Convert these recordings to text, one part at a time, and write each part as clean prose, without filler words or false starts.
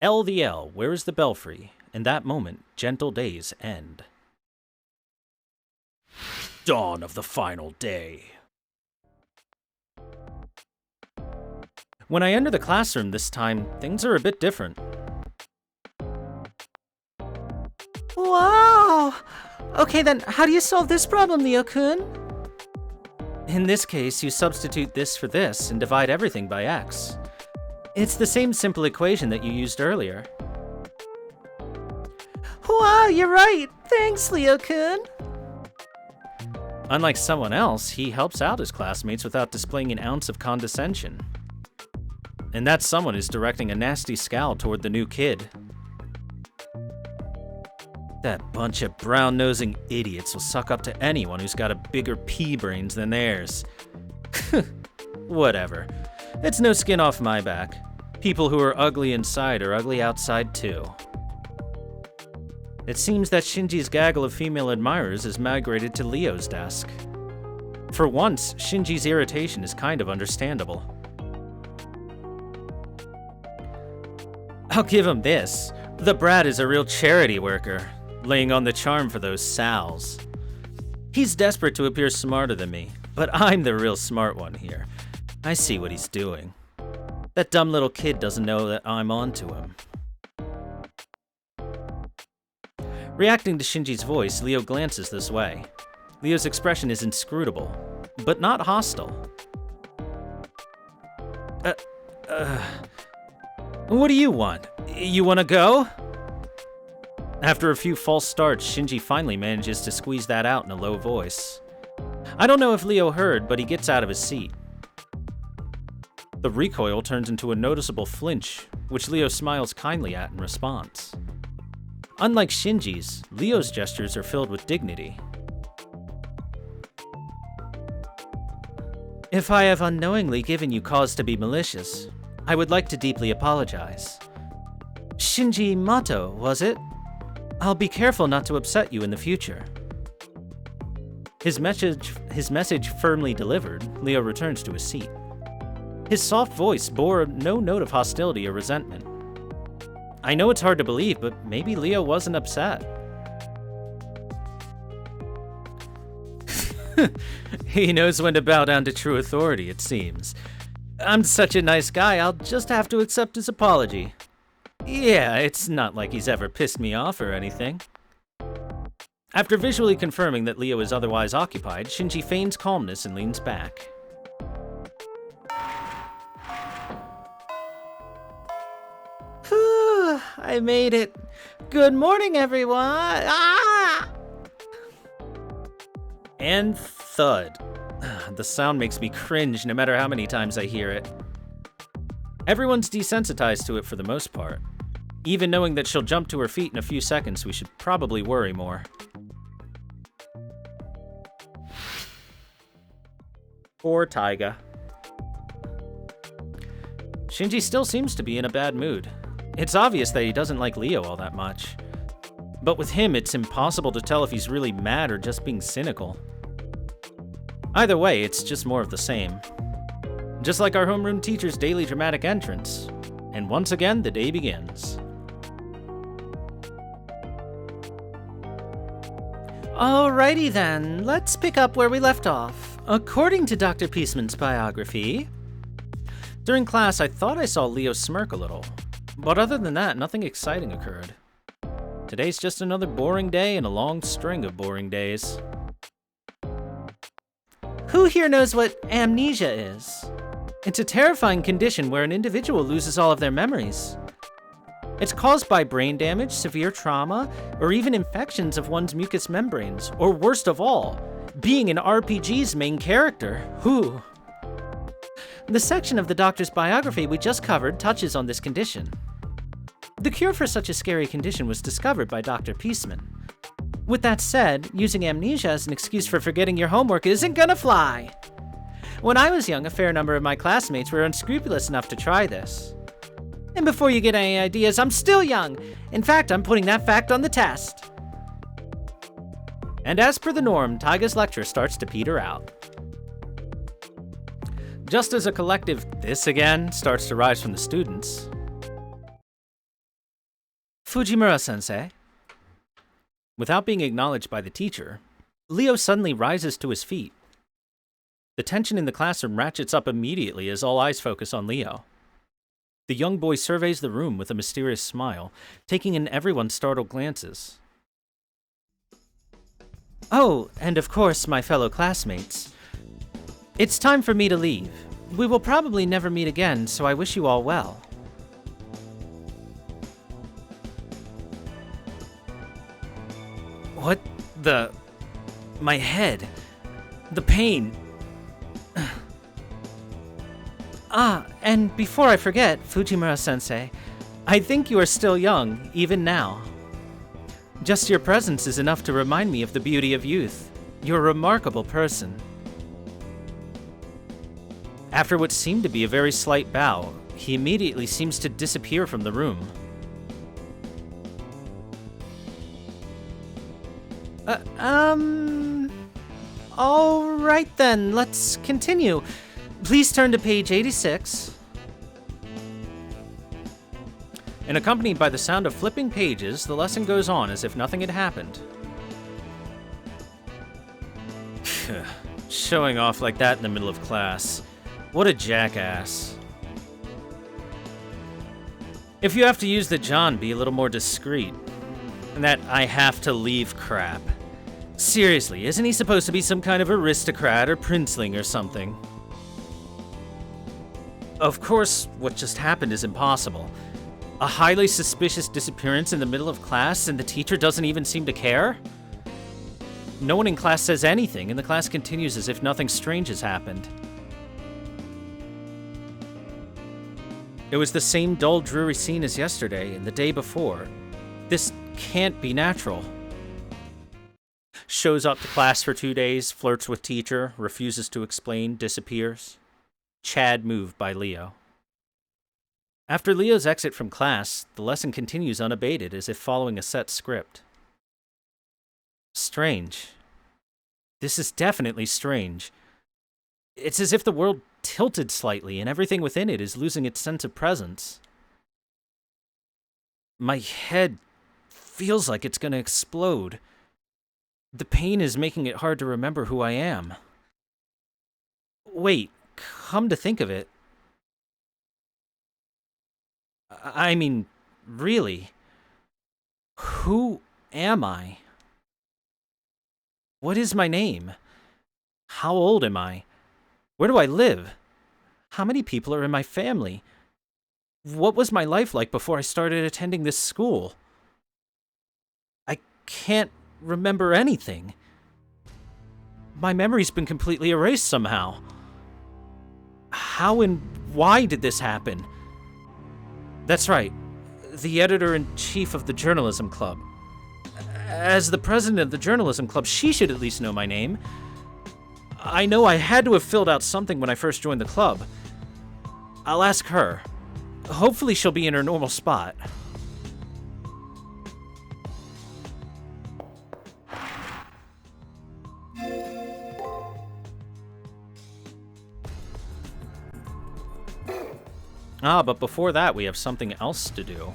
LDL, where is the belfry? In that moment, gentle days end. Dawn of the final day. When I enter the classroom this time, things are a bit different. Wow! Okay then, how do you solve this problem, Leo-kun? In this case, you substitute this for this and divide everything by x. It's the same simple equation that you used earlier. Wow, you're right! Thanks, Leo-kun! Unlike someone else, he helps out his classmates without displaying an ounce of condescension. And that someone is directing a nasty scowl toward the new kid. That bunch of brown-nosing idiots will suck up to anyone who's got a bigger pea-brains than theirs. Whatever. It's no skin off my back. People who are ugly inside are ugly outside too. It seems that Shinji's gaggle of female admirers has migrated to Leo's desk. For once, Shinji's irritation is kind of understandable. I'll give him this. The brat is a real charity worker, laying on the charm for those Sals. He's desperate to appear smarter than me, but I'm the real smart one here. I see what he's doing. That dumb little kid doesn't know that I'm onto him. Reacting to Shinji's voice, Leo glances this way. Leo's expression is inscrutable, but not hostile. What do you want? You want to go? After a few false starts, Shinji finally manages to squeeze that out in a low voice. I don't know if Leo heard, but he gets out of his seat. The recoil turns into a noticeable flinch, which Leo smiles kindly at in response. Unlike Shinji's, Leo's gestures are filled with dignity. If I have unknowingly given you cause to be malicious, I would like to deeply apologize. Shinji Mato, was it? I'll be careful not to upset you in the future. His message firmly delivered, Leo returns to his seat. His soft voice bore no note of hostility or resentment. I know it's hard to believe, but maybe Leo wasn't upset. He knows when to bow down to true authority, it seems. I'm such a nice guy, I'll just have to accept his apology. Yeah, it's not like he's ever pissed me off or anything. After visually confirming that Leo is otherwise occupied, Shinji feigns calmness and leans back. Whew, I made it. Good morning, everyone. Ah! And thud. The sound makes me cringe no matter how many times I hear it. Everyone's desensitized to it for the most part. Even knowing that she'll jump to her feet in a few seconds, we should probably worry more. Poor Taiga. Shinji still seems to be in a bad mood. It's obvious that he doesn't like Leo all that much. But with him, it's impossible to tell if he's really mad or just being cynical. Either way, it's just more of the same. Just like our homeroom teacher's daily dramatic entrance. And once again, the day begins. Alrighty then, let's pick up where we left off. According to Dr. Peaceman's biography... During class, I thought I saw Leo smirk a little. But other than that, nothing exciting occurred. Today's just another boring day in a long string of boring days. Who here knows what amnesia is? It's a terrifying condition where an individual loses all of their memories. It's caused by brain damage, severe trauma, or even infections of one's mucous membranes, or worst of all, being an RPG's main character. Whew. The section of the doctor's biography we just covered touches on this condition. The cure for such a scary condition was discovered by Dr. Peaceman. With that said, using amnesia as an excuse for forgetting your homework isn't gonna fly. When I was young, a fair number of my classmates were unscrupulous enough to try this. And before you get any ideas, I'm still young. In fact, I'm putting that fact on the test. And as per the norm, Taiga's lecture starts to peter out. Just as a collective "this again" starts to rise from the students, Fujimura-sensei. Without being acknowledged by the teacher, Leo suddenly rises to his feet. The tension in the classroom ratchets up immediately as all eyes focus on Leo. The young boy surveys the room with a mysterious smile, taking in everyone's startled glances. Oh, and of course, my fellow classmates. It's time for me to leave. We will probably never meet again, so I wish you all well. What the... My head. The pain. And before I forget, Fujimura-sensei, I think you are still young, even now. Just your presence is enough to remind me of the beauty of youth. You're a remarkable person. After what seemed to be a very slight bow, he immediately seems to disappear from the room. Alright then, let's continue. Please turn to page 86. And accompanied by the sound of flipping pages, the lesson goes on as if nothing had happened. Showing off like that in the middle of class. What a jackass. If you have to use the John, be a little more discreet. And that I have to leave crap. Seriously, isn't he supposed to be some kind of aristocrat or princeling or something? Of course, what just happened is impossible. A highly suspicious disappearance in the middle of class and the teacher doesn't even seem to care? No one in class says anything and the class continues as if nothing strange has happened. It was the same dull, dreary scene as yesterday and the day before. This can't be natural. Shows up to class for 2 days, flirts with teacher, refuses to explain, disappears. Chad move by Leo. After Leo's exit from class, the lesson continues unabated as if following a set script. Strange. This is definitely strange. It's as if the world tilted slightly and everything within it is losing its sense of presence. My head feels like it's gonna explode. The pain is making it hard to remember who I am. Wait, come to think of it. I mean, really, who am I? What is my name? How old am I? Where do I live? How many people are in my family? What was my life like before I started attending this school? I can't remember anything. My memory's been completely erased somehow. How and why did this happen? That's right, the editor-in-chief of the journalism club. As the president of the journalism club, she should at least know my name. I know I had to have filled out something when I first joined the club. I'll ask her. Hopefully she'll be in her normal spot. But before that, we have something else to do.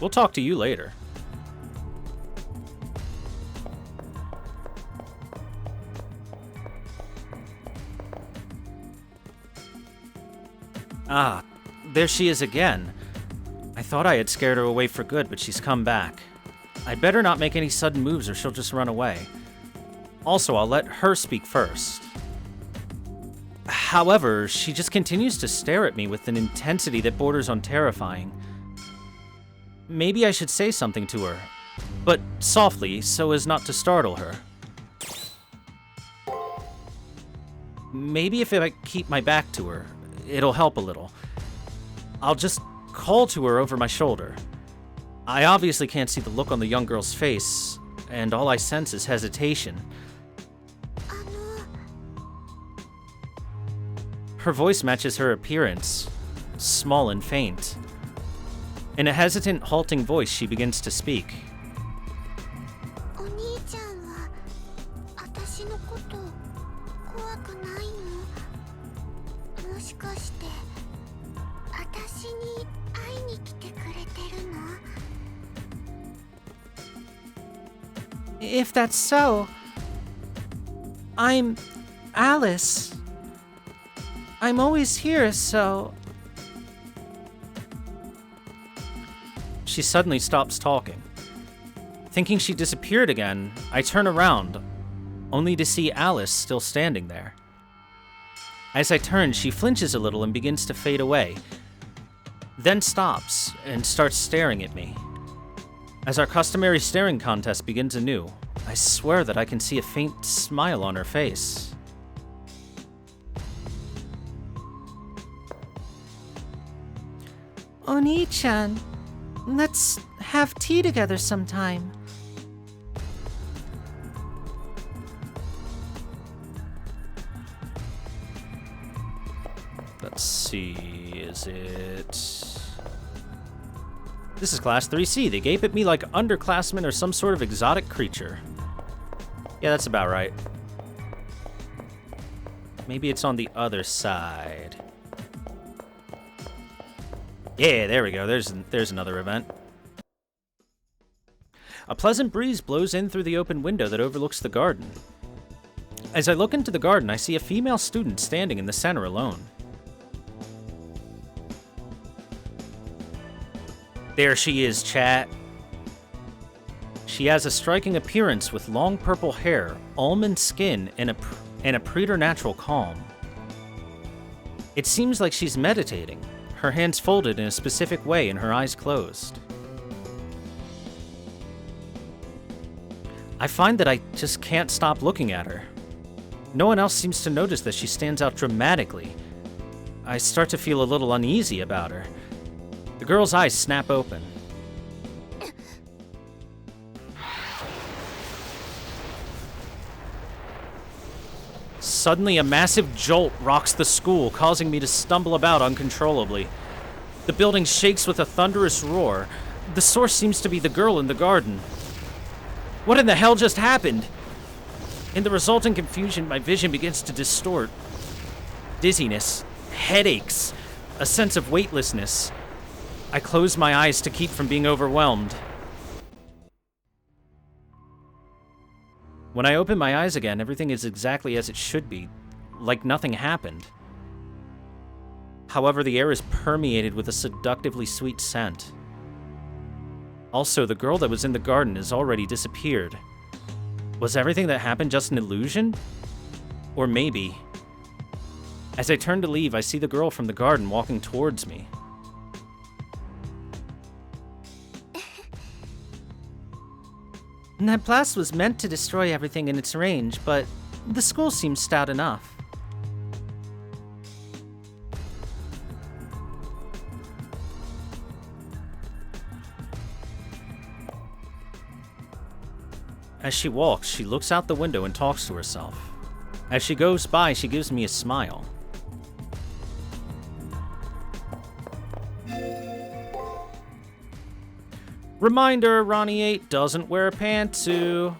We'll talk to you later. There she is again. I thought I had scared her away for good, but she's come back. I'd better not make any sudden moves or she'll just run away. Also, I'll let her speak first. However, she just continues to stare at me with an intensity that borders on terrifying. Maybe I should say something to her, but softly so as not to startle her. Maybe if I keep my back to her, it'll help a little. I'll just call to her over my shoulder. I obviously can't see the look on the young girl's face, and all I sense is hesitation. Her voice matches her appearance, small and faint. In a hesitant, halting voice, she begins to speak. しかして私に会いに来てくれてるの？ If that's so, I'm Alice. I'm always here, so... She suddenly stops talking. Thinking she disappeared again, I turn around, only to see Alice still standing there. As I turn, she flinches a little and begins to fade away, then stops and starts staring at me. As our customary staring contest begins anew, I swear that I can see a faint smile on her face. Oni-chan, let's have tea together sometime. Let's see, is it... This is Class 3C. They gape at me like underclassmen or some sort of exotic creature. Yeah, that's about right. Maybe it's on the other side. Yeah, there we go. There's another event. A pleasant breeze blows in through the open window that overlooks the garden. As I look into the garden, I see a female student standing in the center alone. There she is, chat. She has a striking appearance with long purple hair, almond skin, and a preternatural calm. It seems like she's meditating, her hands folded in a specific way and her eyes closed. I find that I just can't stop looking at her. No one else seems to notice that she stands out dramatically. I start to feel a little uneasy about her. The girl's eyes snap open. Suddenly, a massive jolt rocks the school, causing me to stumble about uncontrollably. The building shakes with a thunderous roar. The source seems to be the girl in the garden. What in the hell just happened? In the resulting confusion, my vision begins to distort. Dizziness, headaches, a sense of weightlessness. I close my eyes to keep from being overwhelmed. When I open my eyes again, everything is exactly as it should be, like nothing happened. However, the air is permeated with a seductively sweet scent. Also, the girl that was in the garden has already disappeared. Was everything that happened just an illusion? Or maybe... As I turn to leave, I see the girl from the garden walking towards me. That blast was meant to destroy everything in its range, but the school seems stout enough. As she walks, she looks out the window and talks to herself. As she goes by, she gives me a smile. Reminder, Ronnie 8 doesn't wear a pantsuit.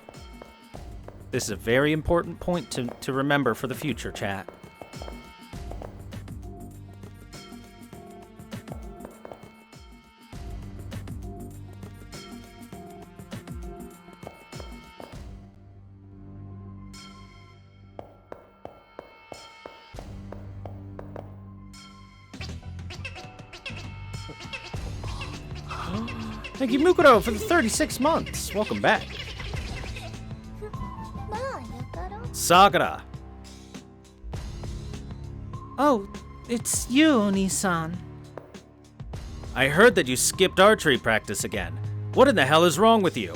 This is a very important point to remember for the future, chat. Thank you, Mukuro, for the 36 months. Welcome back. Sakura. Oh, it's you, Oni-san. I heard that you skipped archery practice again. What in the hell is wrong with you?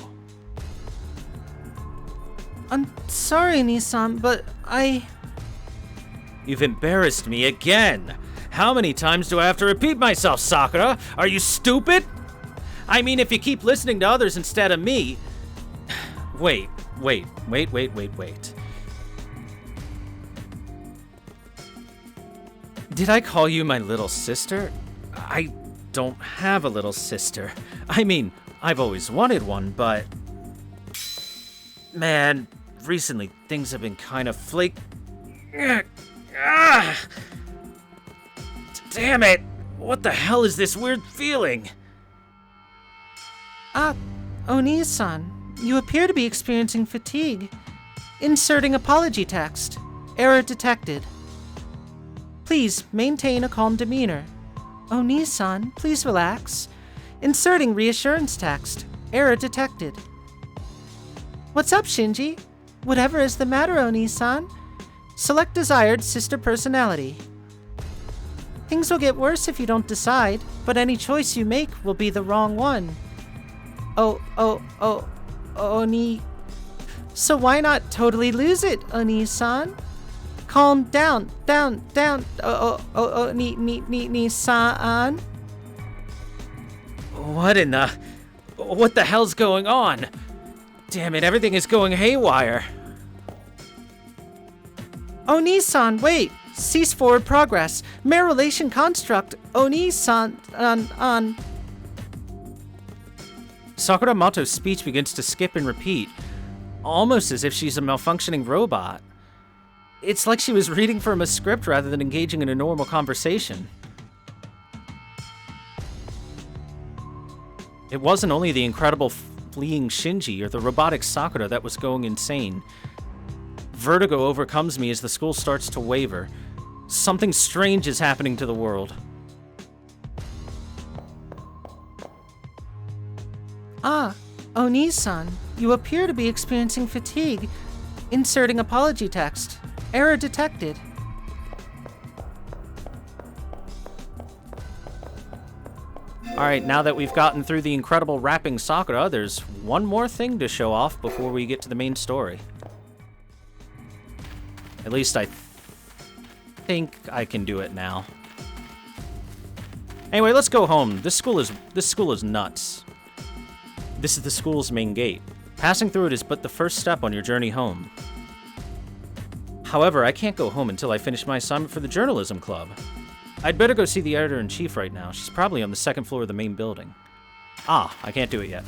I'm sorry, Oni-san, but You've embarrassed me again. How many times do I have to repeat myself, Sakura? Are you stupid? I mean, if you keep listening to others instead of me... Wait. Did I call you my little sister? I don't have a little sister. I mean, I've always wanted one, but... Man, recently things have been kind of Damn it! What the hell is this weird feeling? Oni-san, you appear to be experiencing fatigue. Inserting apology text. Error detected. Please maintain a calm demeanor. Oni-san, please relax. Inserting reassurance text. Error detected. What's up, Shinji? Whatever is the matter, Oni-san? Select desired sister personality. Things will get worse if you don't decide, but any choice you make will be the wrong one. Oni... So why not totally lose it, Oni-san? Calm down, Oni-san. What the hell's going on? Damn it, everything is going haywire. Oni-san, wait! Cease forward progress. Mere relation construct. Oni-san, Sakura Mato's speech begins to skip and repeat, almost as if she's a malfunctioning robot. It's like she was reading from a script rather than engaging in a normal conversation. It wasn't only the incredible fleeing Shinji or the robotic Sakura that was going insane. Vertigo overcomes me as the school starts to waver. Something strange is happening to the world. Oni-san, you appear to be experiencing fatigue. Inserting apology text. Error detected. Alright, now that we've gotten through the incredible rapping Sakura, there's one more thing to show off before we get to the main story. At least I think I can do it now. Anyway, let's go home. This school is nuts. This is the school's main gate. Passing through it is but the first step on your journey home. However, I can't go home until I finish my assignment for the journalism club. I'd better go see the editor-in-chief right now. She's probably on the second floor of the main building. I can't do it yet.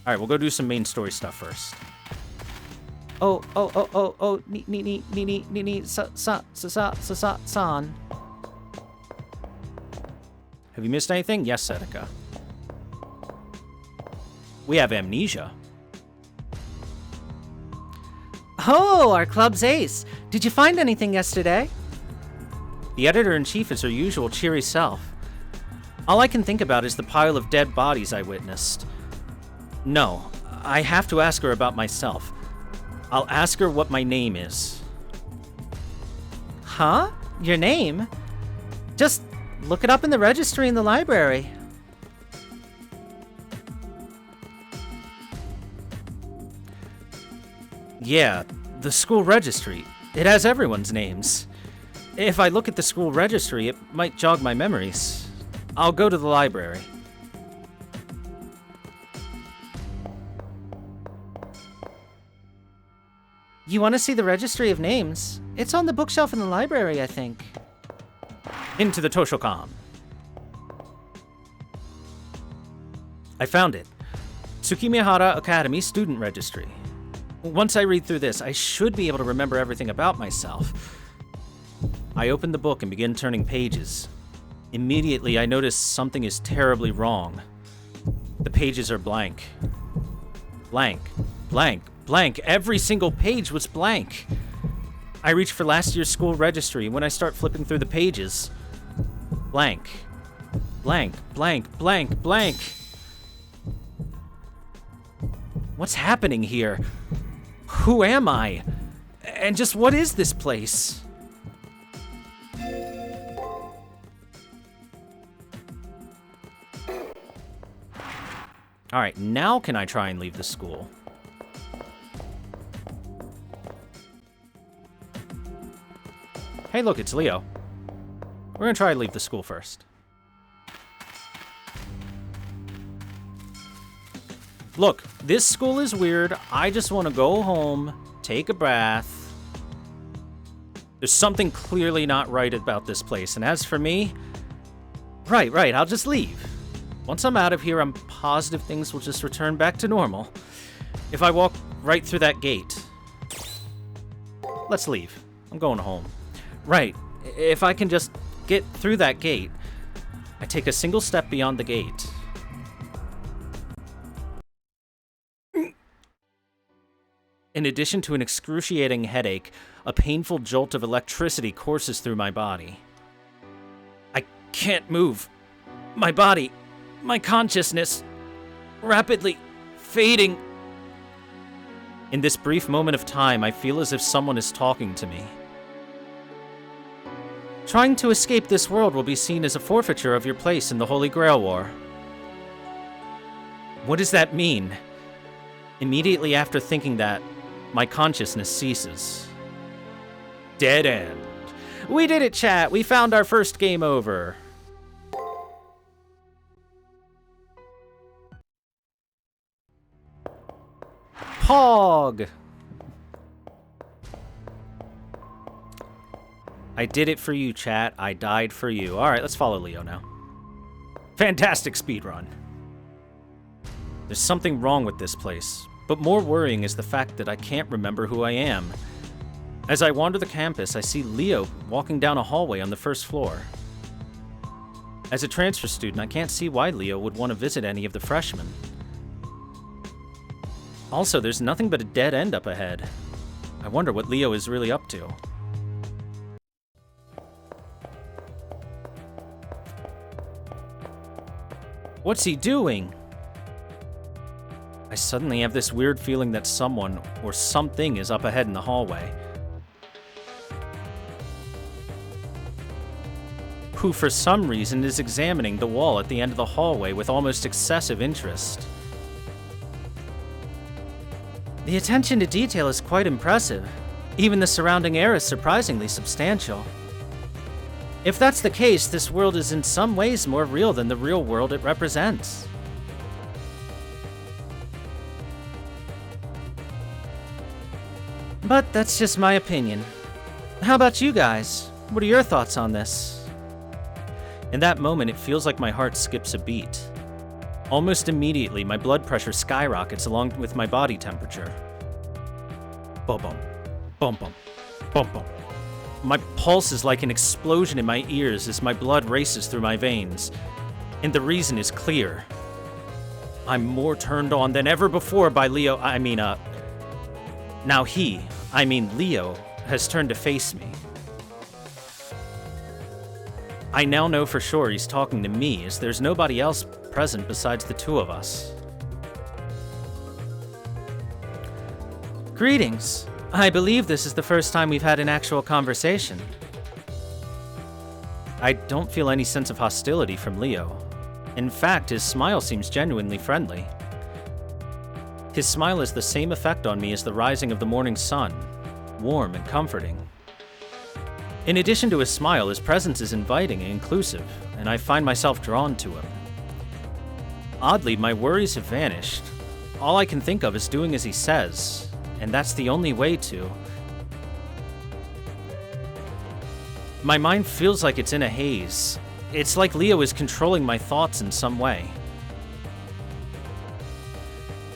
Alright, we'll go do some main story stuff first. San. Have you missed anything? Yes, Seneca. We have amnesia. Oh, our club's ace. Did you find anything yesterday? The editor-in-chief is her usual cheery self. All I can think about is the pile of dead bodies I witnessed. No, I have to ask her about myself. I'll ask her what my name is. Huh? Your name? Just look it up in the registry in the library. Yeah, the school registry. It has everyone's names. If I look at the school registry, it might jog my memories. I'll go to the library. You want to see the registry of names? It's on the bookshelf in the library, I think. Into the Toshokan. I found it. Tsukimihara Academy Student Registry. Once I read through this, I should be able to remember everything about myself. I open the book and begin turning pages. Immediately, I notice something is terribly wrong. The pages are blank. Blank, blank, blank. Every single page was blank. I reach for last year's school registry. When I start flipping through the pages, blank, blank, blank, blank, blank. What's happening here? Who am I? And just what is this place? Alright, now can I try and leave the school? Hey, look, it's Leo. We're gonna try and leave the school first. Look, this school is weird. I just want to go home, take a bath. There's something clearly not right about this place. And as for me, right, I'll just leave. Once I'm out of here, I'm positive things will just return back to normal. If I walk right through that gate. Let's leave. I'm going home. Right, If I can just get through that gate. I take a single step beyond the gate. In addition to an excruciating headache, a painful jolt of electricity courses through my body. I can't move. My body, my consciousness, rapidly fading. In this brief moment of time, I feel as if someone is talking to me. Trying to escape this world will be seen as a forfeiture of your place in the Holy Grail War. What does that mean? Immediately after thinking that, my consciousness ceases. Dead end. We did it, chat! We found our first game over. Pog! I did it for you, chat. I died for you. Alright, let's follow Leo now. Fantastic speedrun. There's something wrong with this place, but more worrying is the fact that I can't remember who I am. As I wander the campus, I see Leo walking down a hallway on the first floor. As a transfer student, I can't see why Leo would want to visit any of the freshmen. Also, there's nothing but a dead end up ahead. I wonder what Leo is really up to. What's he doing? I suddenly have this weird feeling that someone or something is up ahead in the hallway. Who for some reason is examining the wall at the end of the hallway with almost excessive interest. The attention to detail is quite impressive. Even the surrounding air is surprisingly substantial. If that's the case, this world is in some ways more real than the real world it represents. But that's just my opinion. How about you guys? What are your thoughts on this? In that moment, it feels like my heart skips a beat. Almost immediately, my blood pressure skyrockets along with my body temperature. Bum bum, bum bum, bum bum. My pulse is like an explosion in my ears as my blood races through my veins. And the reason is clear. I'm more turned on than ever before by Leo, Now Leo, has turned to face me. I now know for sure he's talking to me, as there's nobody else present besides the two of us. Greetings. I believe this is the first time we've had an actual conversation. I don't feel any sense of hostility from Leo. In fact, his smile seems genuinely friendly. His smile has the same effect on me as the rising of the morning sun, warm and comforting. In addition to his smile, his presence is inviting and inclusive, and I find myself drawn to him. Oddly, my worries have vanished. All I can think of is doing as he says, and that's the only way to. My mind feels like it's in a haze. It's like Leo is controlling my thoughts in some way.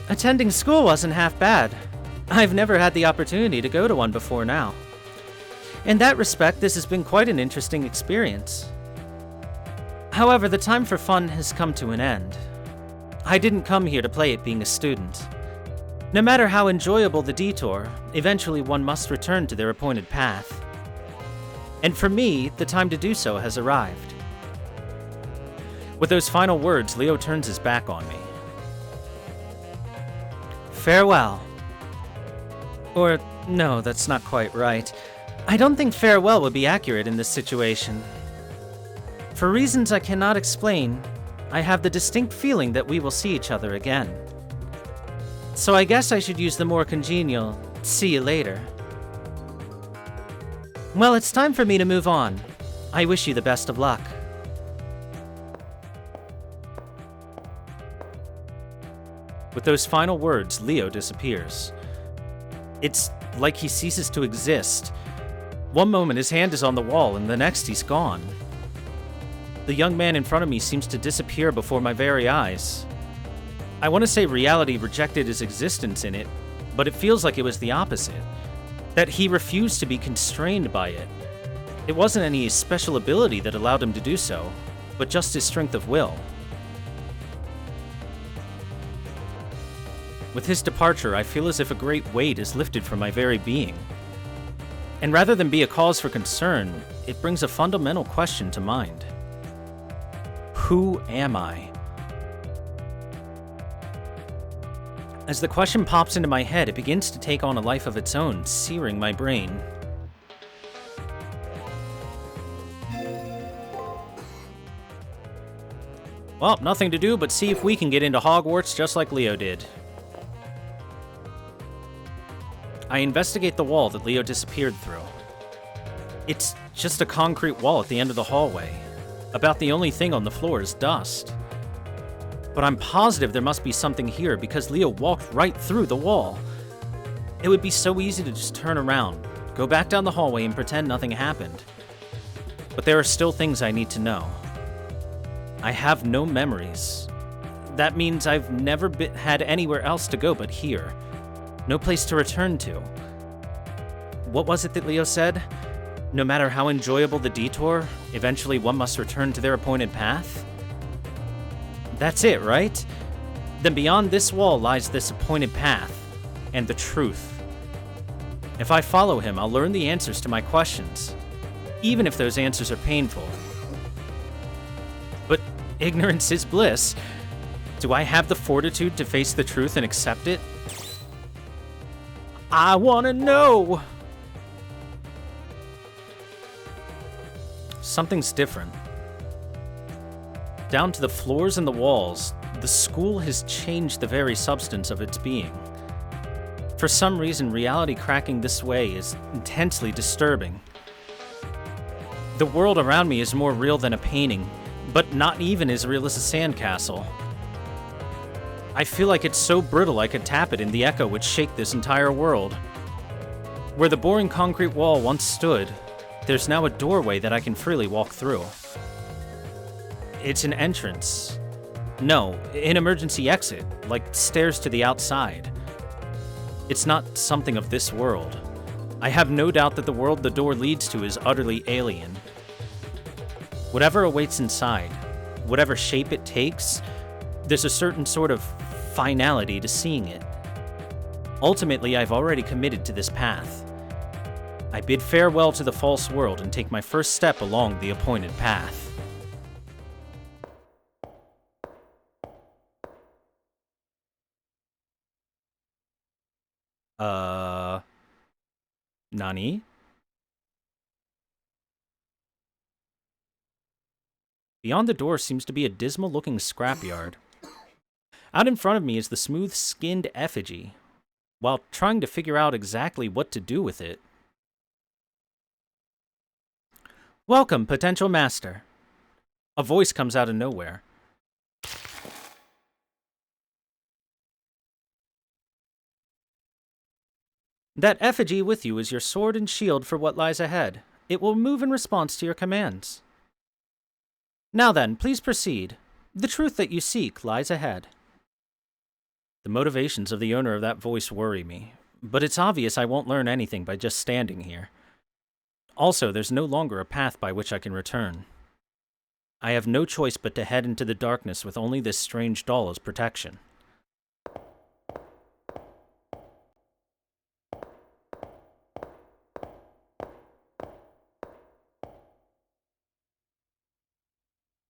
Attending school wasn't half bad. I've never had the opportunity to go to one before now. In that respect, this has been quite an interesting experience. However, the time for fun has come to an end. I didn't come here to play at being a student. No matter how enjoyable the detour, eventually one must return to their appointed path. And for me, the time to do so has arrived. With those final words, Leo turns his back on me. Farewell. Or, no, that's not quite right. I don't think farewell would be accurate in this situation. For reasons I cannot explain, I have the distinct feeling that we will see each other again. So I guess I should use the more congenial, see you later. Well, it's time for me to move on. I wish you the best of luck. With those final words, Leo disappears. It's like he ceases to exist. One moment his hand is on the wall, and the next he's gone. The young man in front of me seems to disappear before my very eyes. I want to say reality rejected his existence in it, but it feels like it was the opposite. That he refused to be constrained by it. It wasn't any special ability that allowed him to do so, but just his strength of will. With his departure, I feel as if a great weight is lifted from my very being. And rather than be a cause for concern, it brings a fundamental question to mind. Who am I? As the question pops into my head, it begins to take on a life of its own, searing my brain. Well, nothing to do but see if we can get into Hogwarts just like Leo did. I investigate the wall that Leo disappeared through. It's just a concrete wall at the end of the hallway. About the only thing on the floor is dust. But I'm positive there must be something here because Leo walked right through the wall. It would be so easy to just turn around, go back down the hallway and pretend nothing happened. But there are still things I need to know. I have no memories. That means I've never had anywhere else to go but here. No place to return to. What was it that Leo said? No matter how enjoyable the detour, eventually one must return to their appointed path? That's it, right? Then beyond this wall lies this appointed path, and the truth. If I follow him, I'll learn the answers to my questions, even if those answers are painful. But ignorance is bliss. Do I have the fortitude to face the truth and accept it? I want to know! Something's different. Down to the floors and the walls, the school has changed the very substance of its being. For some reason, reality cracking this way is intensely disturbing. The world around me is more real than a painting, but not even as real as a sandcastle. I feel like it's so brittle I could tap it and the echo would shake this entire world. Where the boring concrete wall once stood, there's now a doorway that I can freely walk through. It's an entrance. No, an emergency exit, like stairs to the outside. It's not something of this world. I have no doubt that the world the door leads to is utterly alien. Whatever awaits inside, whatever shape it takes, there's a certain sort of finality to seeing it. Ultimately, I've already committed to this path. I bid farewell to the false world and take my first step along the appointed path. Nani? Beyond the door seems to be a dismal-looking scrapyard. Out in front of me is the smooth-skinned effigy, while trying to figure out exactly what to do with it. Welcome, potential master. A voice comes out of nowhere. That effigy with you is your sword and shield for what lies ahead. It will move in response to your commands. Now then, please proceed. The truth that you seek lies ahead. The motivations of the owner of that voice worry me, but it's obvious I won't learn anything by just standing here. Also, there's no longer a path by which I can return. I have no choice but to head into the darkness with only this strange doll as protection.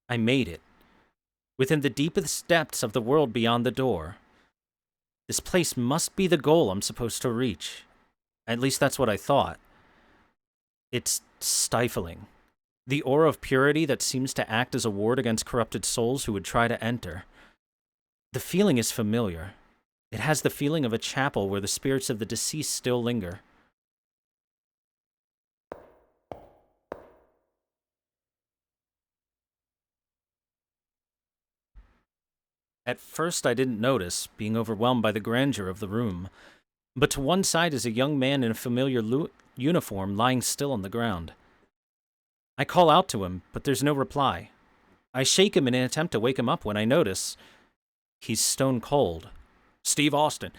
I made it. Within the deepest depths of the world beyond the door. This place must be the goal I'm supposed to reach. At least that's what I thought. It's stifling. The aura of purity that seems to act as a ward against corrupted souls who would try to enter. The feeling is familiar. It has the feeling of a chapel where the spirits of the deceased still linger. At first I didn't notice, being overwhelmed by the grandeur of the room, but to one side is a young man in a familiar uniform lying still on the ground. I call out to him, but there's no reply. I shake him in an attempt to wake him up when I notice he's stone cold. Steve Austin.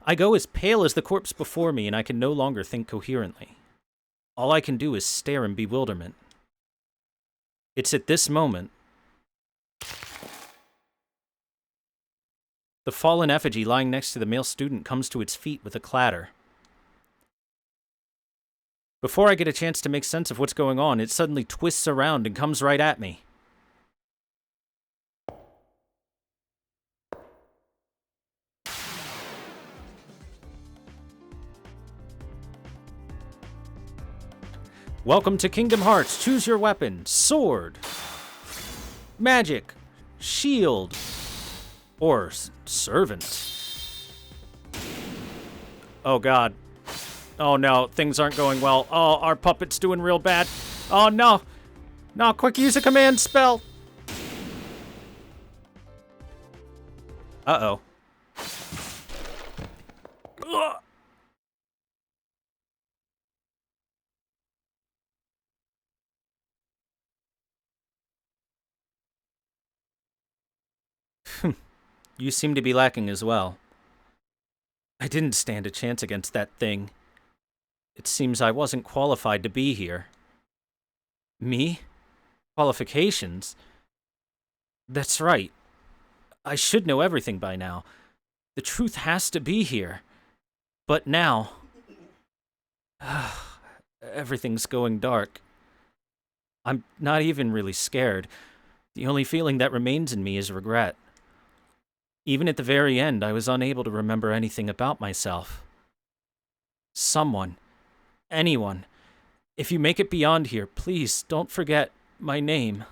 I go as pale as the corpse before me, and I can no longer think coherently. All I can do is stare in bewilderment. It's at this moment the fallen effigy lying next to the male student comes to its feet with a clatter. Before I get a chance to make sense of what's going on, it suddenly twists around and comes right at me. Welcome to Kingdom Hearts. Choose your weapon. Sword, magic, shield, or servant. Oh god. Oh no, things aren't going well. Oh, our puppet's doing real bad. Oh no. No, quick, use a command spell. Uh-oh. Ugh. You seem to be lacking as well. I didn't stand a chance against that thing. It seems I wasn't qualified to be here. Me? Qualifications? That's right. I should know everything by now. The truth has to be here. But now... everything's going dark. I'm not even really scared. The only feeling that remains in me is regret. Even at the very end, I was unable to remember anything about myself. Someone, anyone, if you make it beyond here, please don't forget my name.